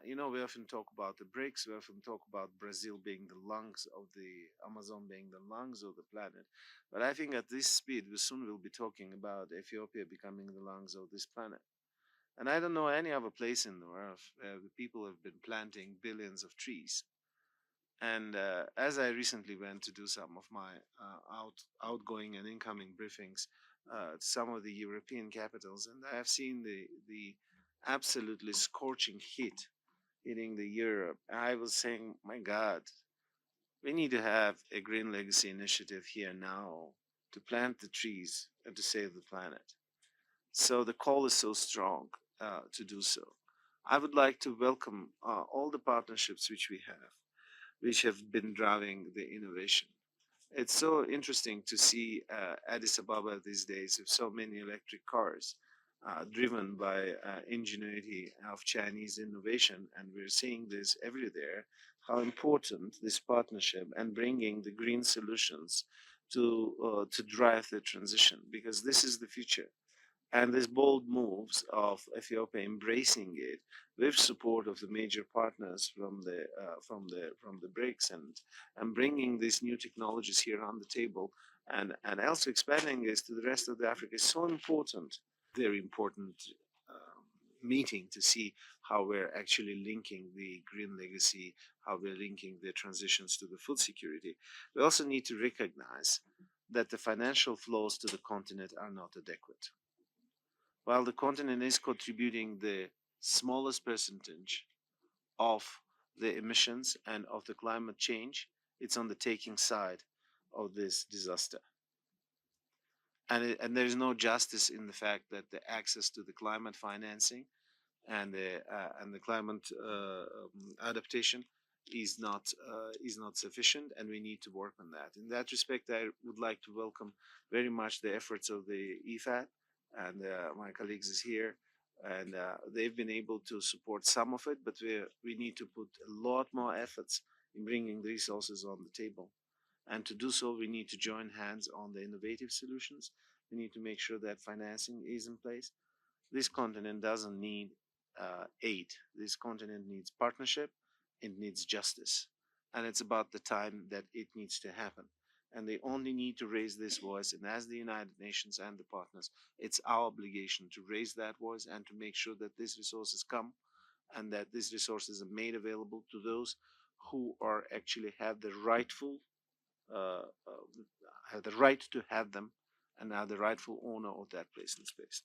we often talk about the BRICS, we often talk about Brazil being the lungs of the Amazon, being the lungs of the planet. But I think at this speed, we soon will be talking about Ethiopia becoming the lungs of this planet. And I don't know any other place in the world where the people have been planting billions of trees. And as I recently went to do some of my outgoing and incoming briefings to some of the European capitals, and I have seen the absolutely scorching heat hitting the Europe. I was saying, my God, we need to have a green legacy initiative here now to plant the trees and to save the planet. So the call is so strong to do so. I would like to welcome all the partnerships which have been driving the innovation. It's so interesting to see Addis Ababa these days with so many electric cars driven by ingenuity of Chinese innovation. And we're seeing this everywhere, how important this partnership and bringing the green solutions to drive the transition, because this is the future. And these bold moves of Ethiopia embracing it with support of the major partners from the BRICS, and bringing these new technologies here on the table, and also expanding this to the rest of the Africa is so important. Very important meeting to see how we're actually linking the green legacy, how we're linking the transitions to the food security. We also need to recognize that the financial flows to the continent are not adequate. While the continent is contributing the smallest percentage of the emissions and of the climate change, it's on the taking side of this disaster. And there is no justice in the fact that the access to the climate financing and the climate adaptation is not sufficient, and we need to work on that. In that respect, I would like to welcome very much the efforts of the EFAT, and my colleagues is here, and they've been able to support some of it, but we need to put a lot more efforts in bringing the resources on the table. And to do so, we need to join hands on the innovative solutions. We need to make sure that financing is in place. This continent doesn't need aid. This continent needs partnership. It needs justice. And it's about the time that it needs to happen. And they only need to raise this voice. And as the United Nations and the partners, it's our obligation to raise that voice and to make sure that these resources come, and that these resources are made available to those who are actually uh, uh, have the right to have them, and are the rightful owner of that place and space.